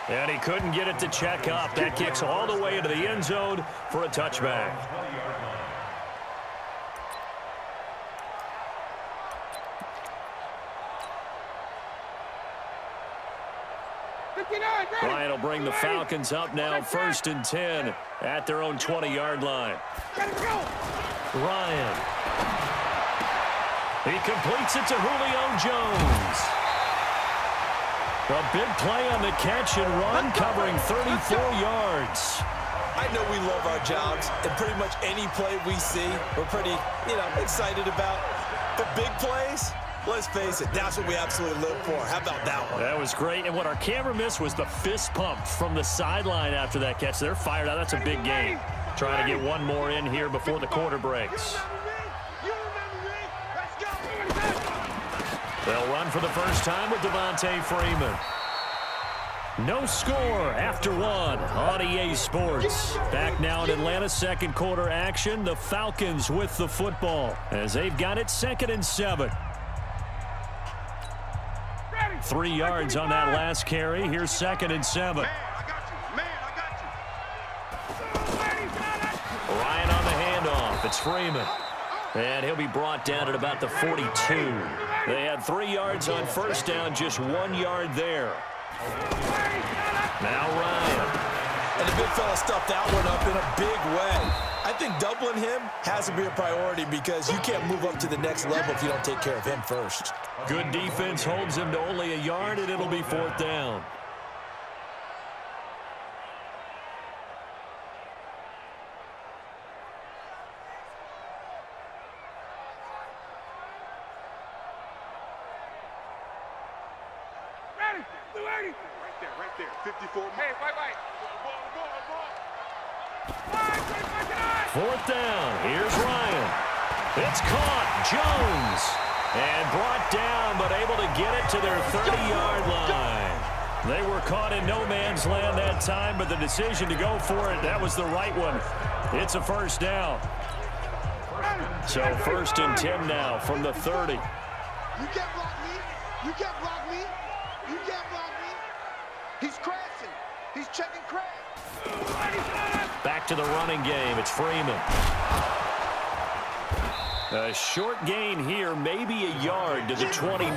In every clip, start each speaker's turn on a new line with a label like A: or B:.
A: And he couldn't get it to check up. That kicks all the way into the end zone for a touchback. Ryan will bring the Falcons up now, 1st and 10 at their own 20-yard line. Ryan. He completes it to Julio Jones. A big play on the catch and run, covering 34 yards.
B: I know we love our jobs, and pretty much any play we see, we're pretty, excited about. But big plays, let's face it, that's what we absolutely live for. How about that one?
A: That was great. And what our camera missed was the fist pump from the sideline after that catch. They're fired out. That's a big game. Trying to get one more in here before the quarter breaks. They'll run for the first time with Devontae Freeman. No score after one on EA Sports. Back now in Atlanta, second quarter action. The Falcons with the football as they've got it 2nd and 7. 3 yards on that last carry. Here's 2nd and 7. Ryan on the handoff. It's Freeman. And he'll be brought down at about the 42. They had 3 yards on first down, just 1 yard there. Now Ryan.
B: And the big fella stuffed that one up in a big way. I think doubling him has to be a priority because you can't move up to the next level if you don't take care of him first.
A: Good defense holds him to only a yard, and it'll be 4th down.
C: Right there. 54. Hey, white.
A: 4th down. Here's Ryan. It's caught. Jones. And brought down, but able to get it to their 30-yard line. They were caught in no man's land that time, but the decision to go for it, that was the right one. It's a first down. So 1st and 10 now from the 30.
C: You can't block me. You can't block me. You can't block me. He's crashing. He's checking crash.
A: Back to the running game. It's Freeman. A short gain here, maybe a yard to the 29.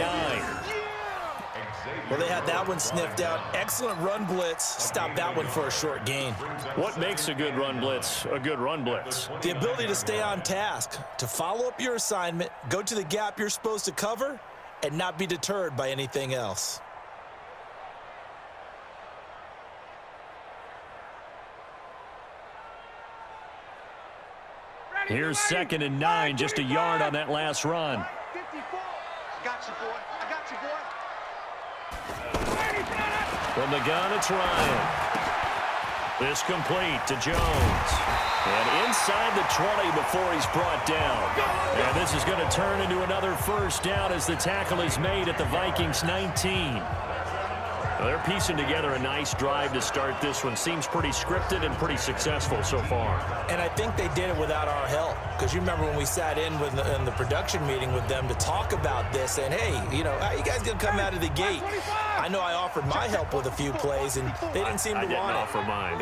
B: Well, they had that one sniffed out. Excellent run blitz. Stopped that one for a short gain.
A: What makes a good run blitz a good run blitz?
B: The ability to stay on task, to follow up your assignment, go to the gap you're supposed to cover, and not be deterred by anything else.
A: Here's 2nd and 9, just a yard on that last run.
C: 54. I got you, boy.
A: From the gun, it's Ryan. This complete to Jones. And inside the 20 before he's brought down. And this is going to turn into another first down as the tackle is made at the Vikings 19. Well, they're piecing together a nice drive to start this one. Seems pretty scripted and pretty successful so far.
B: And I think they did it without our help. Because you remember when we sat in the production meeting with them to talk about this. And, hey, how you guys going to come out of the gate? I know I offered my help with a few plays, and they didn't seem to want it.
A: I didn't offer mine.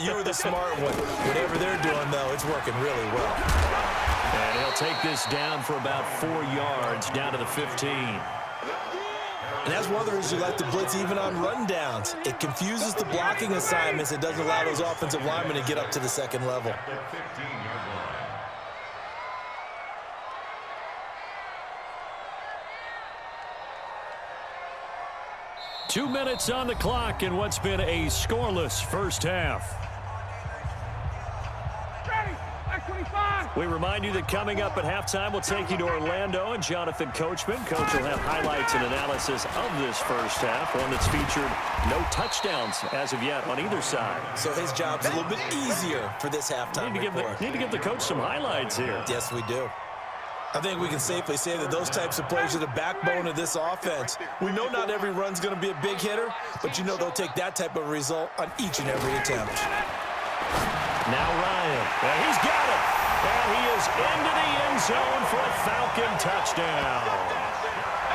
B: You were the smart one. Whatever they're doing, though, it's working really well.
A: And he'll take this down for about 4 yards, down to the 15.
B: And that's one of the reasons you like to blitz even on rundowns. It confuses the blocking assignments. It doesn't allow those offensive linemen to get up to the second level.
A: 2 minutes on the clock in what's been a scoreless first half. We remind you that coming up at halftime, we'll take you to Orlando and Jonathan Coachman. Coach will have highlights and analysis of this first half, one that's featured no touchdowns as of yet on either side.
B: So his job's a little bit easier for this halftime report.
A: Need to give the coach some highlights here.
B: Yes, we do. I think we can safely say that those types of plays are the backbone of this offense. We know not every run's going to be a big hitter, but they'll take that type of result on each and every attempt.
A: Now Ryan. He's got it. And he is into the end zone for a Falcon touchdown.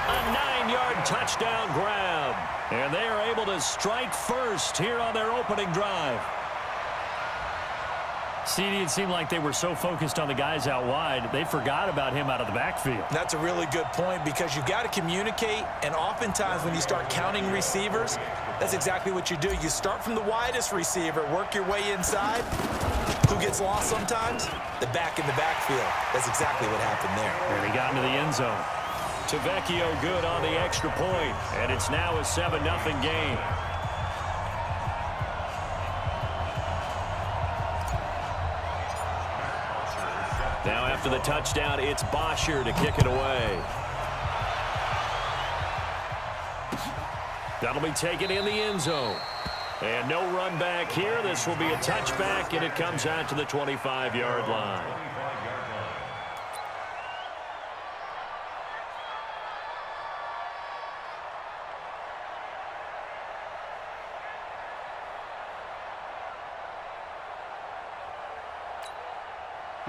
A: A 9-yard 30-yard touchdown grab. And they are able to strike first here on their opening drive.
D: CD, it seemed like they were so focused on the guys out wide, they forgot about him out of the backfield.
B: That's a really good point because you've got to communicate, and oftentimes when you start counting receivers, that's exactly what you do. You start from the widest receiver, work your way inside. Who gets lost sometimes? The back in the backfield. That's exactly what happened there.
D: And he got into the end zone.
A: Tavecchio good on the extra point, and it's now a 7-0 game. Now after the touchdown, it's Bosher to kick it away. That'll be taken in the end zone. And no run back here. This will be a touchback, and it comes out to the 25-yard line.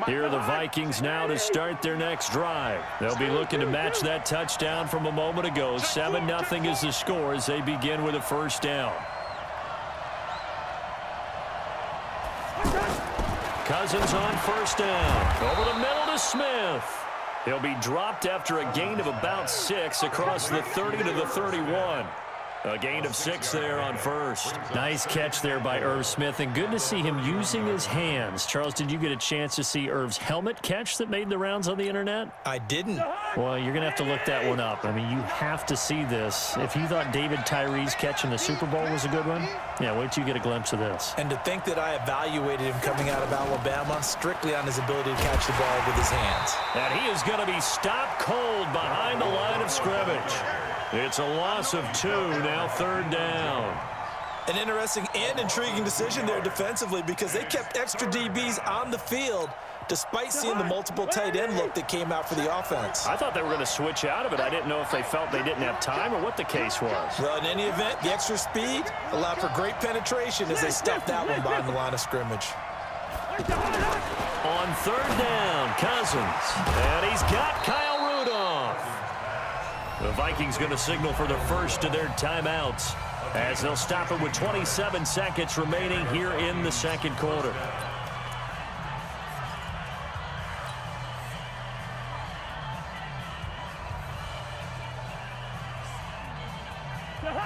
A: Here are the Vikings now to start their next drive. They'll be looking to match that touchdown from a moment ago. 7-0 is the score as they begin with a first down. Cousins on first down. Over the middle to Smith. He'll be dropped after a gain of about 6 across the 30 to the 31. A gain of 6 there on first.
D: Nice catch there by Irv Smith, and good to see him using his hands. Charles, did you get a chance to see Irv's helmet catch that made the rounds on the internet?
B: I didn't.
D: Well, you're going to have to look that one up. I mean, you have to see this. If you thought David Tyree's catch in the Super Bowl was a good one, yeah, wait till you get a glimpse of this.
B: And to think that I evaluated him coming out of Alabama strictly on his ability to catch the ball with his hands.
A: And he is going to be stopped cold behind the line of scrimmage. It's a loss of 2, now third down.
B: An interesting and intriguing decision there defensively because they kept extra DBs on the field despite seeing the multiple tight end look that came out for the offense.
A: I thought they were going to switch out of it. I didn't know if they felt they didn't have time or what the case was.
B: Well, in any event, the extra speed allowed for great penetration as they stuffed that one behind the line of scrimmage.
A: On third down, Cousins. And he's got Kyle Rudolph. The Vikings going to signal for the first of their timeouts as they'll stop it with 27 seconds remaining here in the second quarter.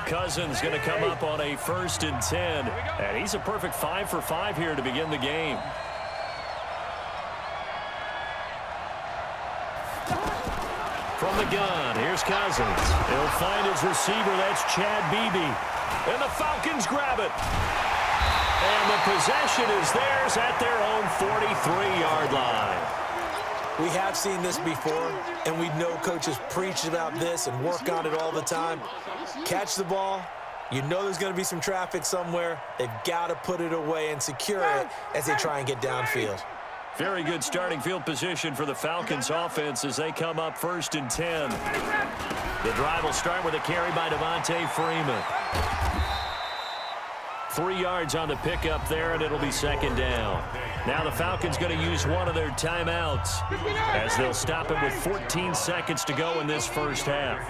A: Cousins going to come up on a 1st and 10. And he's a perfect 5 for 5 here to begin the game. From the gun, here's Cousins. He'll find his receiver. That's Chad Beebe. And the Falcons grab it. And the possession is theirs at their own 43-yard line.
B: We have seen this before, and we know coaches preach about this and work on it all the time. Catch the ball. You know there's going to be some traffic somewhere. They've got to put it away and secure it as they try and get downfield.
A: Very good starting field position for the Falcons offense as they come up 1st and 10. The drive will start with a carry by Devontae Freeman. 3 yards on the pickup there, and it'll be 2nd down. Now the Falcons going to use one of their timeouts as they'll stop it with 14 seconds to go in this first half.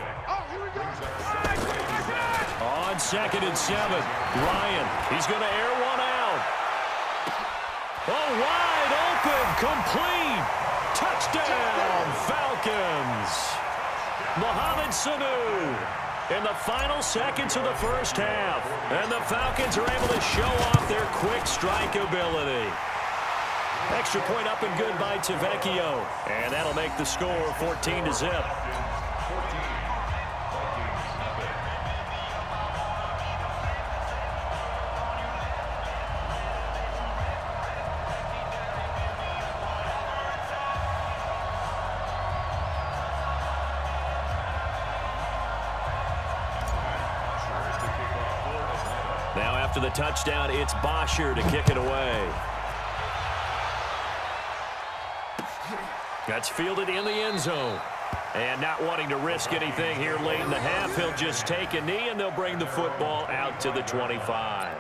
A: On 2nd and 7, Ryan, he's going to air one out. Oh, wide open, complete. Touchdown, Falcons. Mohamed Sanu in the final seconds of the first half. And the Falcons are able to show off their quick strike ability. Extra point up and good by Tavecchio. And that'll make the score 14-0. Now after the touchdown, it's Bosher to kick it away. That's fielded in the end zone. And not wanting to risk anything here late in the half, he'll just take a knee and they'll bring the football out to the 25.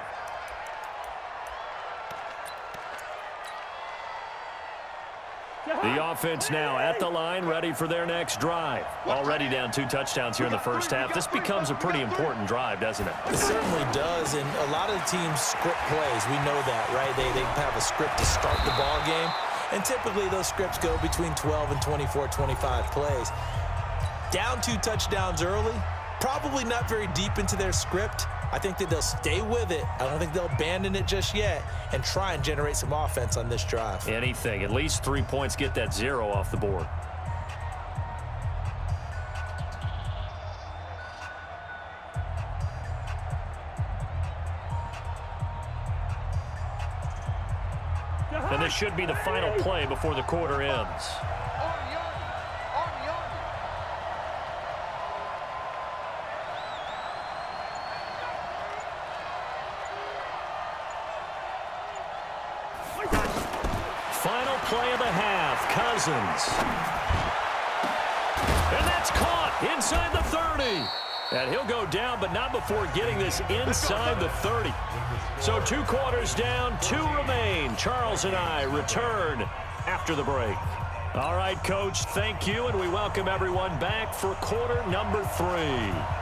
A: The offense now at the line, ready for their next drive. Already down 2 touchdowns here in the first half. This becomes a pretty important drive, doesn't it?
B: It certainly does, and a lot of the teams script plays. We know that, right? They have a script to start the ball game, and typically those scripts go between 12 and 24, 25 plays. Down 2 touchdowns early, probably not very deep into their script. I think that they'll stay with it. I don't think they'll abandon it just yet and try and generate some offense on this drive.
A: Anything. At least 3 points, get that 0 off the board. And this should be the final play before the quarter ends. Final play of the half, Cousins. And that's caught inside the 30. And he'll go down, but not before getting this inside the 30. So 2 quarters down, 2 remain. Charles and I return after the break. All right, Coach, thank you, and we welcome everyone back for quarter number 3.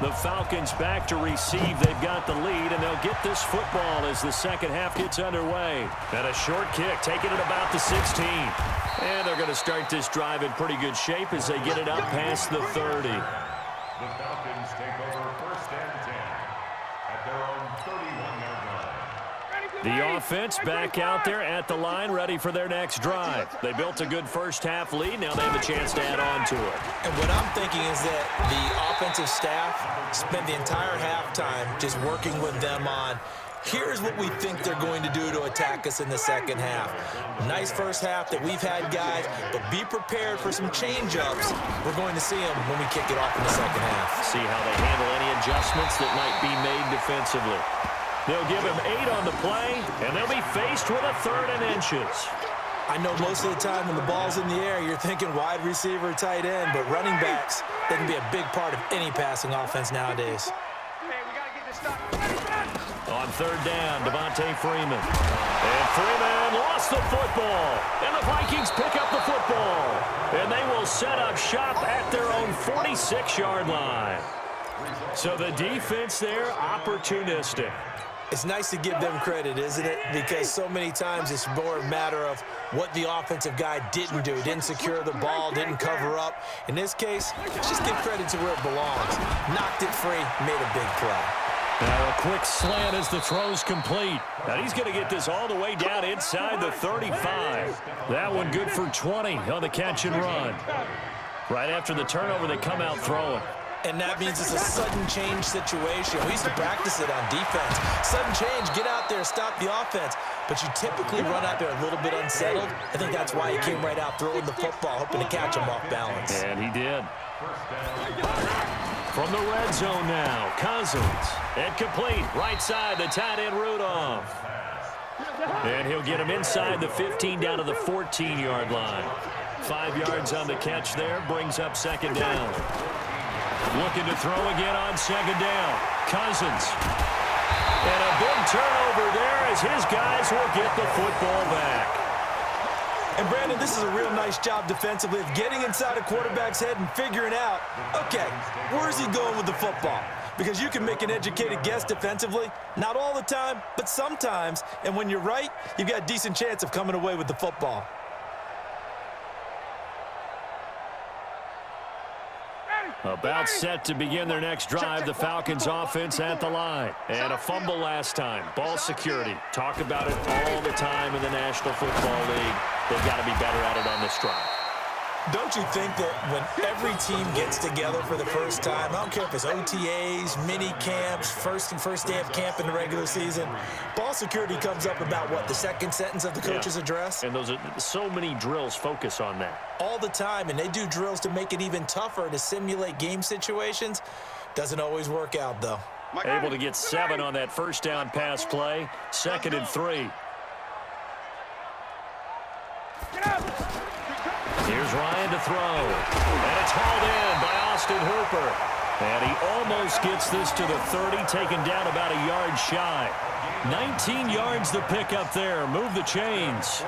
A: The Falcons back to receive. They've got the lead, and they'll get this football as the second half gets underway. And a short kick, taking it about the 16. And they're going to start this drive in pretty good shape as they get it up past the 30.
E: The Falcons take over 1st and 10 at their own 31-yard line.
A: The offense back out there at the line, ready for their next drive. They built a good first half lead. Now they have a chance to add on to it.
B: And what I'm thinking is that the offensive staff spent the entire halftime just working with them on, here's what we think they're going to do to attack us in the second half. Nice first half that we've had, guys, but be prepared for some change-ups. We're going to see them when we kick it off in the second half.
A: See how they handle any adjustments that might be made defensively. They'll give him 8 on the play, and they'll be faced with a 3rd and inches.
B: I know most of the time when the ball's in the air, you're thinking wide receiver, tight end, but running backs, they can be a big part of any passing offense nowadays.
A: On 3rd down, Devontae Freeman. And Freeman lost the football. And the Vikings pick up the football. And they will set up shop at their own 46-yard line. So the defense there, opportunistic.
B: It's nice to give them credit, isn't it? Because so many times it's more a matter of what the offensive guy didn't do. Didn't secure the ball, didn't cover up. In this case, let's just give credit to where it belongs. Knocked it free, made a big play.
A: Now a quick slant as the throw's complete. And he's going to get this all the way down inside the 35. That one good for 20 on the catch and run. Right after the turnover, they come out throwing.
B: And that means it's a sudden change situation. We used to practice it on defense. Sudden change, get out there, stop the offense. But you typically run out there a little bit unsettled. I think that's why he came right out throwing the football, hoping to catch him off balance.
A: And he did. From the red zone now, Cousins. Incomplete, right side, the tight end Rudolph. And he'll get him inside the 15 down to the 14-yard line. 5 yards on the catch there, brings up 2nd down. Looking to throw again on 2nd down. Cousins. And a big turnover there as his guys will get the football back.
B: And, Brandon, this is a real nice job defensively of getting inside a quarterback's head and figuring out, okay, where's he going with the football? Because you can make an educated guess defensively. Not all the time, but sometimes. And when you're right, you've got a decent chance of coming away with the football.
A: About set to begin their next drive, the Falcons offense at the line. And a fumble last time. Ball security. Talk about it all the time in the National Football League. They've got to be better at it on this drive.
B: Don't you think that when every team gets together for the first time, I don't care if it's OTAs, mini camps, first day of camp in the regular season, ball security comes up about what, the second sentence of the coach's address?
A: And those are so many drills focus on that.
B: All the time, and they do drills to make it even tougher to simulate game situations. Doesn't always work out, though.
A: Able to get 7 on that first down pass play. 2nd and 3. Here's Ryan to throw. And it's hauled in by Austin Hooper. And he almost gets this to the 30, taken down about a yard shy. 19 yards to pick up there. Move the chains.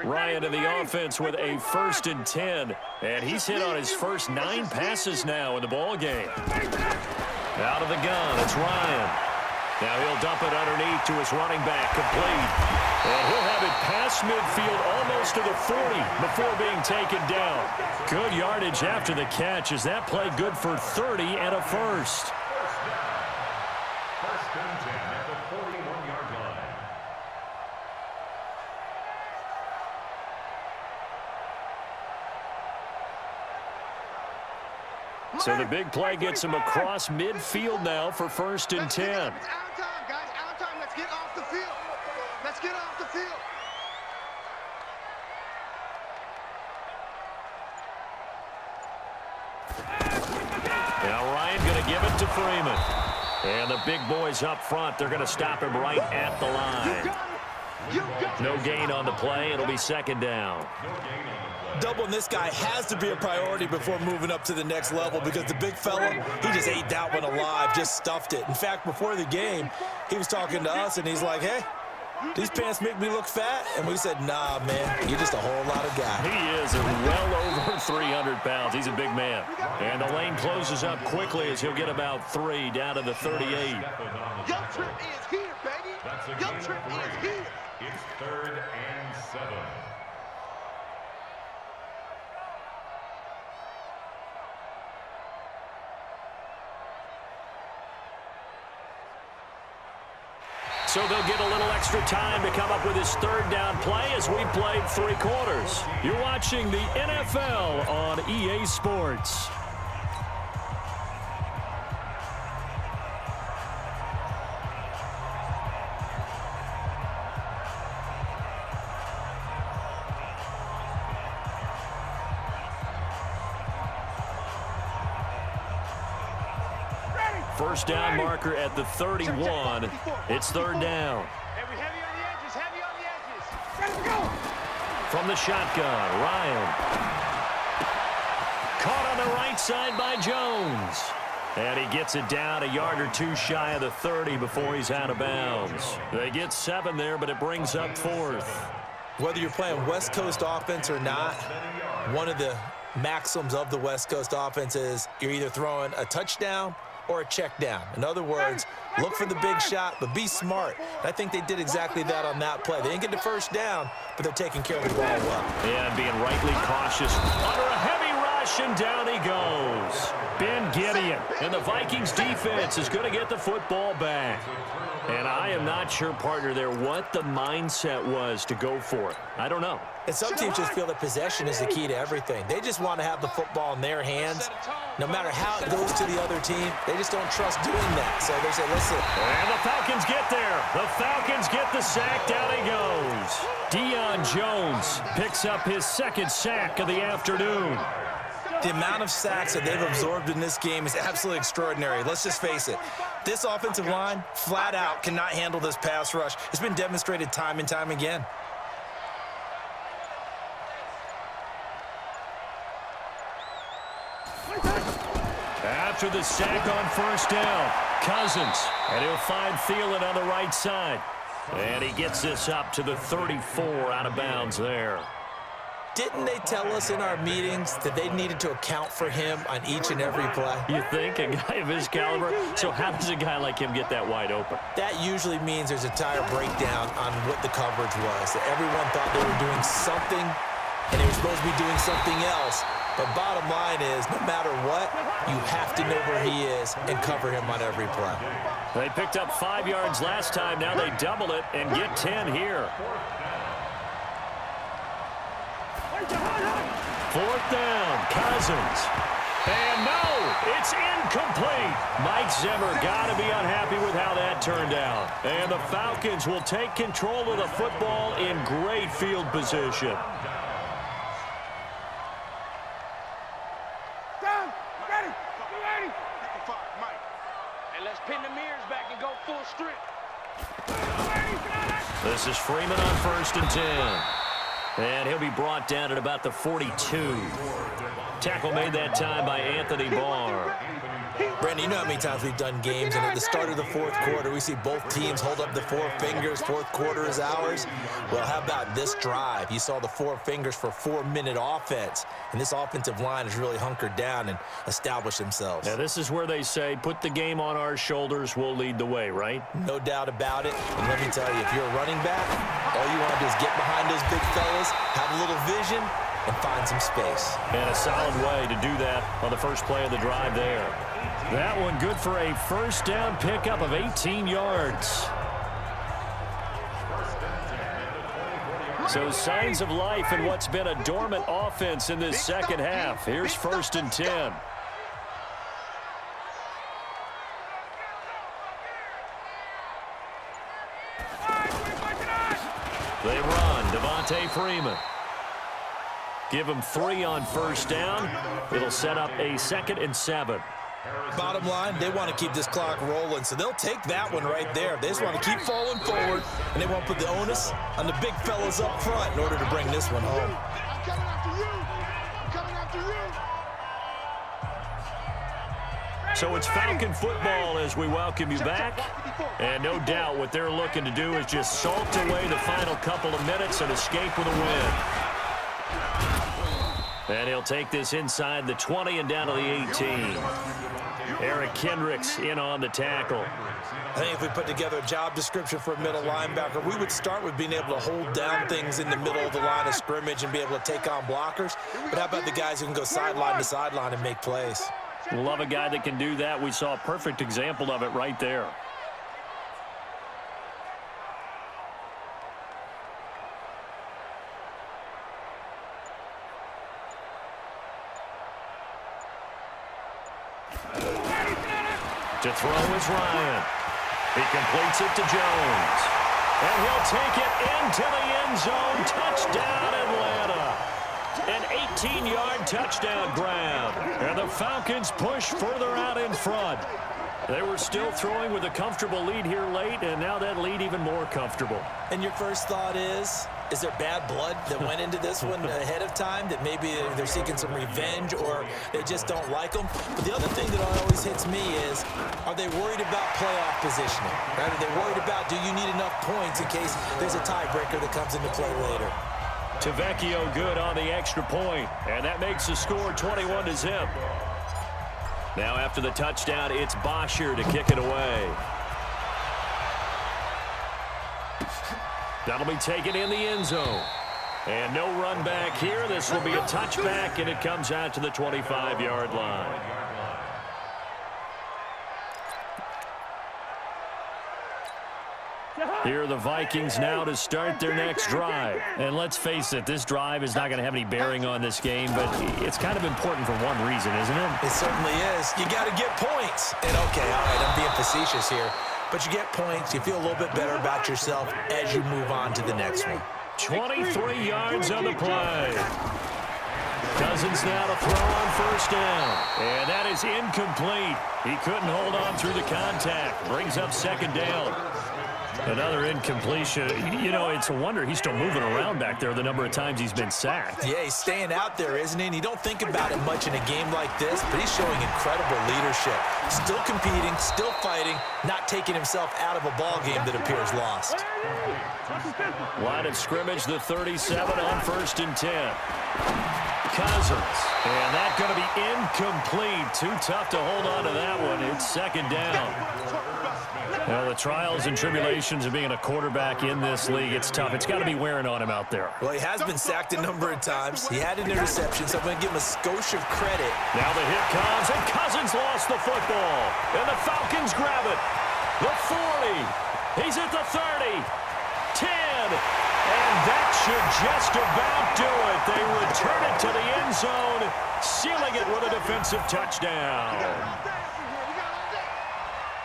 A: Ryan to the offense with a 1st and 10. And he's hit on his first 9 passes now in the ball game. Out of the gun, it's Ryan. Now he'll dump it underneath to his running back, complete. And he'll have it past midfield almost to the 40 before being taken down. Good yardage after the catch. Is that play good for 30 and a first?
E: First and 10 at the 41-yard line.
A: So the big play gets him across midfield now for 1st and 10.
C: It's our time, guys. Our time. Let's get off the field. Let's get off the field.
A: Now Ryan going to give it to Freeman. And the big boys up front, they're going to stop him right at the line. No gain on the play. It'll be 2nd down.
B: Doubling this guy has to be a priority before moving up to the next level because the big fella, he just ate that one alive, just stuffed it. In fact, before the game, he was talking to us, and he's like, hey, these pants make me look fat? And we said, nah, man, you're just a whole lot of guy.
A: He is well over 300 pounds. He's a big man. And the lane closes up quickly as he'll get about 3 down to the 38.
C: Your trip is here, baby. Your trip is here.
E: It's 3rd and 7.
A: So they'll get a little extra time to come up with his 3rd down play as we played 3 quarters. You're watching the NFL on EA Sports. First down marker at the 31. It's 3rd down.
C: Heavy on the edges. Heavy on the edges. Ready to go.
A: From the shotgun, Ryan. Caught on the right side by Jones. And he gets it down a yard or 2 shy of the 30 before he's out of bounds. They get 7 there, but it brings up 4th.
B: Whether you're playing West Coast offense or not, one of the maxims of the West Coast offense is you're either throwing a touchdown or a check down. In other words, look for the big shot, but be smart. And I think they did exactly that on that play. They didn't get the first down, but they're taking care of the ball well.
A: And being rightly cautious. Under a heavy rush, and down he goes. Ben Gideon. And the Vikings defense is going to get the football back. And I am not sure, partner, there what the mindset was to go for it. I don't know.
B: And some teams just feel that possession is the key to everything. They just want to have the football in their hands. No matter how it goes to the other team, they just don't trust doing that. So they say, listen.
A: And the Falcons get there. The Falcons get the sack. Down he goes. Deion Jones picks up his 2nd sack of the afternoon.
B: The amount of sacks that they've absorbed in this game is absolutely extraordinary. Let's just face it. This offensive line, flat out, cannot handle this pass rush. It's been demonstrated time and time again.
A: After the sack on 1st down, Cousins. And he'll find Thielen on the right side. And he gets this up to the 34 out of bounds there.
B: Didn't they tell us in our meetings that they needed to account for him on each and every play?
A: You think? A guy of his caliber? So how does a guy like him get that wide open?
B: That usually means there's a tire breakdown on what the coverage was. That everyone thought they were doing something, and they were supposed to be doing something else. But bottom line is, no matter what, you have to know where he is and cover him on every play.
A: They picked up 5 yards last time. Now they double it and get 10 here. 4th down, Cousins. And no, it's incomplete. Mike Zimmer got to be unhappy with how that turned out. And the Falcons will take control of the football in great field position.
C: Down. Ready. Ready. Mike. And let's pin the mirrors back and go full strip.
A: This is Freeman on 1st and 10. And he'll be brought down at about the 42. Tackle made that time by Anthony Barr.
B: Brandon, you know how many times we've done games, and at the start of the fourth quarter, we see both teams hold up the four fingers, fourth quarter is ours. Well, how about this drive? You saw the four fingers for 4-minute offense, and this offensive line has really hunkered down and established themselves.
A: Now, this is where they say, put the game on our shoulders, we'll lead the way, right?
B: No doubt about it. And let me tell you, if you're a running back, all you want to do is get behind those big fellas, have a little vision, and find some space.
A: And a solid way to do that on the first play of the drive there. That one good for a first down pickup of 18 yards. So signs of life in what's been a dormant offense in this second half. Here's 1st and 10. They run. Devontae Freeman. Give him 3 on first down. It'll set up a 2nd and 7.
B: Bottom line, they want to keep this clock rolling, so they'll take that one right there. They just want to keep falling forward, and they want to put the onus on the big fellas up front in order to bring this one home.
C: I'm coming after you. I'm coming after you.
A: So it's Falcon football as we welcome you back. And no doubt what they're looking to do is just salt away the final couple of minutes and escape with a win. And he'll take this inside the 20 and down to the 18. Eric Kendricks in on the tackle.
B: I think if we put together a job description for a middle linebacker, we would start with being able to hold down things in the middle of the line of scrimmage and be able to take on blockers. But how about the guys who can go sideline to sideline and make plays?
A: Love a guy that can do that. We saw a perfect example of it right there. To throw is Ryan. He completes it to Jones. And he'll take it into the end zone. Touchdown, Atlanta. An 18-yard touchdown grab. And the Falcons push further out in front. They were still throwing with a comfortable lead here late, and now that lead even more comfortable.
B: And your first thought is there bad blood that went into this one ahead of time, that maybe they're seeking some revenge or they just don't like them? But the other thing that always hits me is, are they worried about playoff positioning? Right? Are they worried about, do you need enough points in case there's a tiebreaker that comes into play later?
A: Tavecchio good on the extra point, and that makes the score 21-0. Now after the touchdown, it's Bosher to kick it away. That'll be taken in the end zone. And no run back here. This will be a touchback, and it comes out to the 25-yard line. Here are the Vikings now to start their next drive. And let's face it, this drive is not going to have any bearing on this game, but it's kind of important for one reason, isn't it?
B: It certainly is. You got to get points. And okay, all right, I'm being facetious here. But you get points, you feel a little bit better about yourself as you move on to the next one.
A: 23 yards on the play. Cousins now to throw on first down. And that is incomplete. He couldn't hold on through the contact. Brings up 2nd down. Another incompletion. You know, it's a wonder he's still moving around back there the number of times he's been sacked.
B: Yeah, he's staying out there, isn't he? And you don't think about it much in a game like this, but he's showing incredible leadership. Still competing, still fighting, not taking himself out of a ball game that appears lost.
A: Line of scrimmage, the 37 on 1st and 10. Cousins. And that's going to be incomplete. Too tough to hold on to that one. It's 2nd down. Well, the trials and tribulations of being a quarterback in this league, it's tough. It's got to be wearing on him out there.
B: Well, he has been sacked a number of times. He had an interception, so I'm going to give him a skosh of credit.
A: Now the hit comes, and Cousins lost the football. And the Falcons grab it. The 40. He's at the 30. 10. And that should just about do it. They return it to the end zone, sealing it with a defensive touchdown.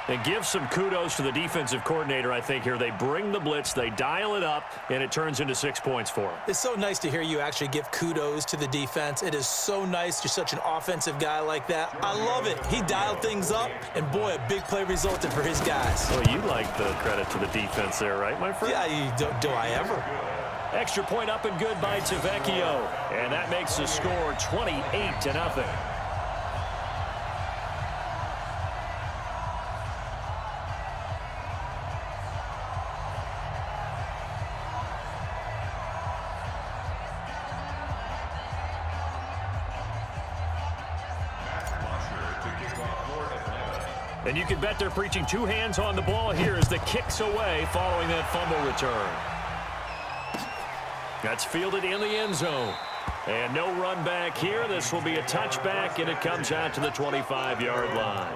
A: And give some kudos to the defensive coordinator, I think, here. They bring the blitz, they dial it up, and it turns into 6 points for them.
B: It's so nice to hear you actually give kudos to the defense. It is so nice. You're such an offensive guy like that. I love it. He dialed things up, and boy, a big play resulted for his guys.
A: Well, you like the credit to the defense there, right, my friend?
B: Yeah, do I ever?
A: Extra point up and good by Tavecchio. And that makes the score 28-0. And you can bet they're preaching two hands on the ball here as the kick's away following that fumble return. That's fielded in the end zone. And no run back here. This will be a touchback, and it comes out to the 25-yard line.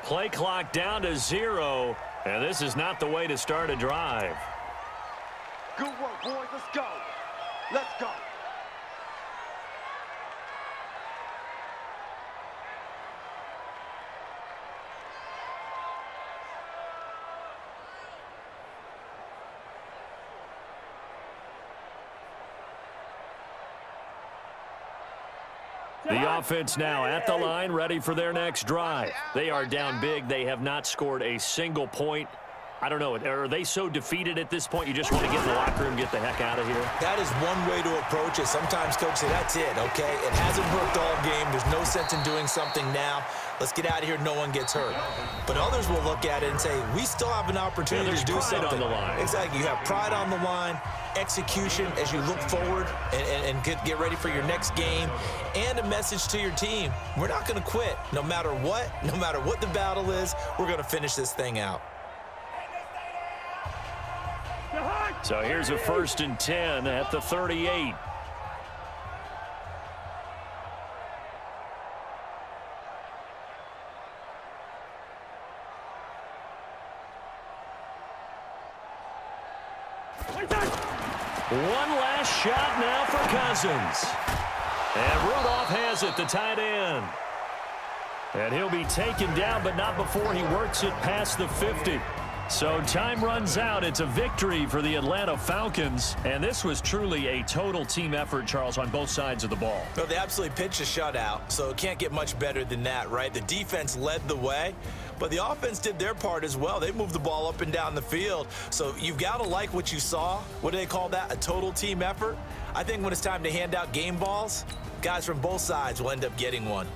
A: Play clock down to 0, and this is not the way to start a drive.
C: Good work, boys. Let's go. Let's go.
A: The offense now at the line, ready for their next drive. They are down big. They have not scored a single point. I don't know. Are they so defeated at this point you just want to get in the locker room and get the heck out of here?
B: That is one way to approach it. Sometimes coaches say, that's it, okay? It hasn't worked all game. There's no sense in doing something now. Let's get out of here. No one gets hurt. But others will look at it and say, we still have an opportunity to do something.
A: On the line.
B: Exactly. You have pride on the line, execution as you look forward and get ready for your next game, and a message to your team. We're not going to quit no matter what the battle is. We're going to finish this thing out.
A: So here's a 1st and 10 at the 38. One last shot now for Cousins. And Rudolph has it, the tight end. And he'll be taken down, but not before he works it past the 50. So time runs out. It's a victory for the Atlanta Falcons. And this was truly a total team effort, Charles, on both sides of the ball.
B: Well, they absolutely pitched a shutout, so it can't get much better than that, right? The defense led the way, but the offense did their part as well. They moved the ball up and down the field. So you've got to like what you saw. What do they call that? A total team effort? I think when it's time to hand out game balls, guys from both sides will end up getting one.